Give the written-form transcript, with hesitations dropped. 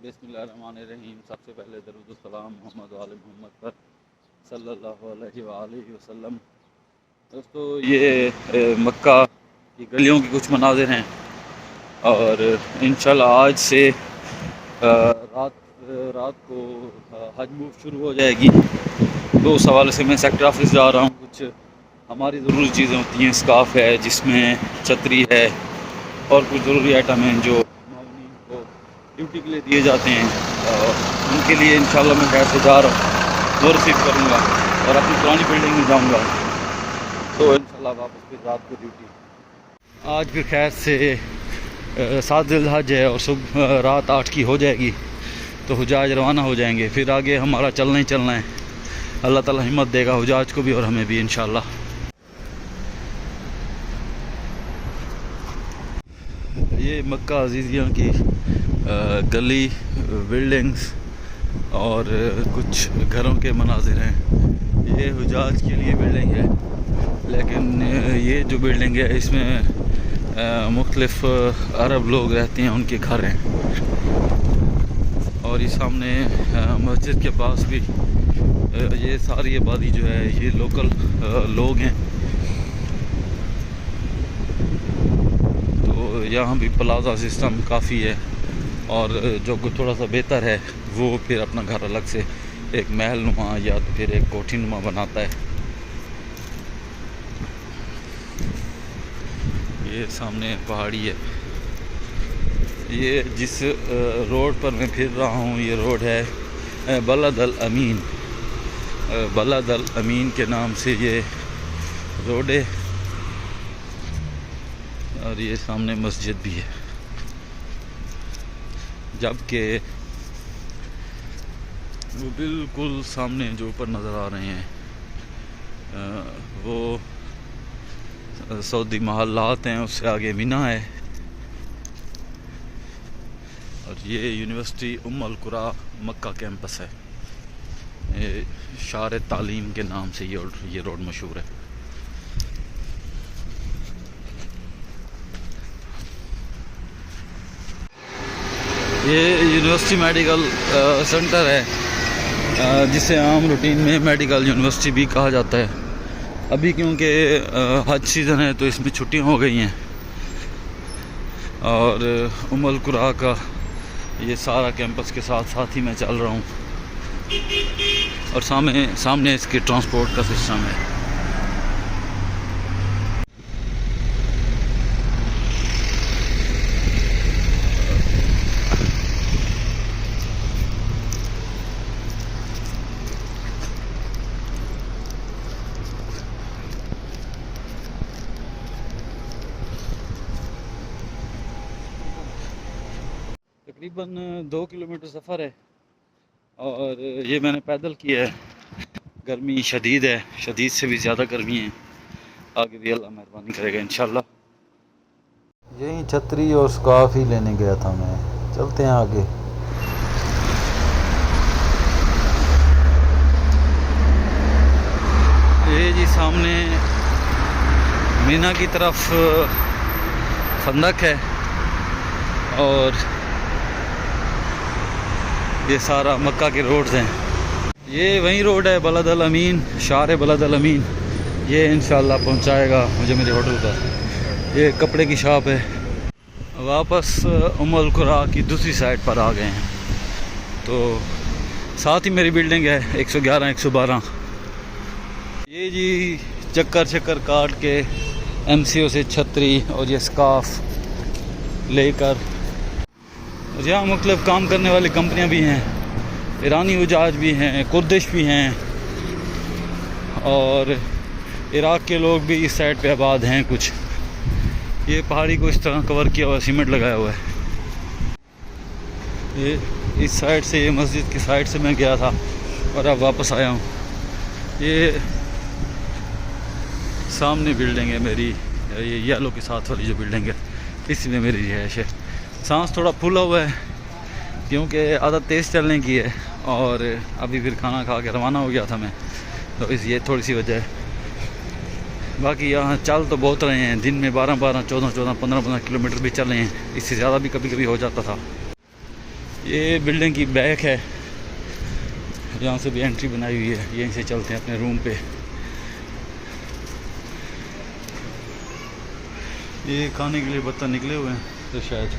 बिस्मिल्लाहिर्रहमानिर्रहीम। सबसे पहले दरूद सलाम मोहम्मद वाले मोहम्मद पर सल्लल्लाहु अलैहि वसल्लम। दोस्तों, ये मक्का की गलियों के कुछ मनाज़िर हैं और इंशाल्लाह आज से रात को हज मूव शुरू हो जाएगी। तो उस हवाले से मैं सेक्टर ऑफिस जा रहा हूँ। कुछ हमारी ज़रूरी चीज़ें होती हैं, स्काफ है जिसमें छतरी है और कुछ ज़रूरी आइटम हैं जो माउनी को ड्यूटी के लिए दिए जाते हैं। उनके लिए इंशाल्लाह मैं घर से जा रहा हूँ, वो रिसीव करूँगा और अपनी पुरानी बिल्डिंग में जाऊँगा। तो इंशाल्लाह वापस फिर रात को ड्यूटी। आज फिर खैर से 7 ज़िलहज है और सुबह रात 8 की हो जाएगी तो हुजाज रवाना हो जाएंगे। फिर आगे हमारा चलना ही चलना है। अल्लाह ताला हिम्मत देगा हुजाज को भी और हमें भी इंशाल्लाह। ये मक्का अजीज़िया की गली, बिल्डिंग्स और कुछ घरों के मनाजिर हैं। ये हुजाज के लिए बिल्डिंग है, लेकिन ये जो बिल्डिंग है इसमें मुख्तलिफ अरब लोग रहते हैं, उनके घर हैं। और ये सामने मस्जिद के पास भी ये सारी आबादी जो है ये लोकल लोग हैं। तो यहाँ भी प्लाजा सिस्टम काफ़ी है और जो थोड़ा सा बेहतर है वो फिर अपना घर अलग से एक महल नुमा या तो फिर एक कोठी नुमा बनाता है। ये सामने पहाड़ी है। ये जिस रोड पर मैं फिर रहा हूँ ये रोड है बलद अल अमीन। बलद अल अमीन के नाम से ये रोड है और ये सामने मस्जिद भी है। जबकि वो बिल्कुल सामने जो ऊपर नज़र आ रहे हैं वो सऊदी महल्लात हैं, उससे आगे मीना है। और ये यूनिवर्सिटी उम्म अल कुरा मक्का कैंपस है। ये शार तालीम के नाम से ये रोड मशहूर है। ये यूनिवर्सिटी मेडिकल सेंटर है जिसे आम रूटीन में मेडिकल यूनिवर्सिटी भी कहा जाता है। अभी क्योंकि हज सीज़न है तो इसमें छुट्टियां हो गई हैं और उम्म अल कुरा का ये सारा कैंपस के साथ साथ ही मैं चल रहा हूँ और सामने इसके ट्रांसपोर्ट का सिस्टम है। तकरीबन 2 किलोमीटर सफ़र है और ये मैंने पैदल किया है। गर्मी शदीद है, शदीद से भी ज़्यादा गर्मी है। आगे भी अल्लाह मेहरबानी करेगा इंशाल्लाह। यही छतरी और स्कार्फ ही लेने गया था मैं। चलते हैं आगे। ये जी सामने मीना की तरफ खंदक है और ये सारा मक्का के रोड्स हैं। ये वही रोड है बलद अल अमीन, शार बलद अल अमीन। ये इंशाल्लाह पहुंचाएगा मुझे मेरे होटल पर। ये कपड़े की शॉप है। वापस उम्म अल कुरा की दूसरी साइड पर आ गए हैं तो साथ ही मेरी बिल्डिंग है 111 112। ये जी चक्कर काट के MCO से छतरी और ये स्काफ लेकर यहाँ मुख्तलिफ काम करने वाली कंपनियाँ भी हैं। ईरानी हुजाज भी हैं, कुर्दिश भी हैं और इराक़ के लोग भी इस साइड पे आबाद हैं कुछ। ये पहाड़ी को इस तरह कवर किया हुआ, सीमेंट लगाया हुआ है। ये इस साइड से, ये मस्जिद की साइड से मैं गया था और अब वापस आया हूँ। ये सामने बिल्डिंग है मेरी, ये येलो के साथ वाली जो बिल्डिंग है इसी में मेरी रिहाइश है। सांस थोड़ा फूला हुआ है क्योंकि आदत तेज़ चलने की है और अभी फिर खाना खा के रवाना हो गया था मैं, तो इस ये थोड़ी सी वजह है। बाकी यहाँ चल तो बहुत रहे हैं, दिन में 12-12, 14-14, 15-15 किलोमीटर भी चल रहे हैं। इससे ज़्यादा भी कभी कभी हो जाता था। ये बिल्डिंग की बैक है, यहाँ से भी एंट्री बनाई हुई है। यहीं से चलते हैं अपने रूम पे। ये खाने के लिए बर्तन निकले हुए हैं तो शायद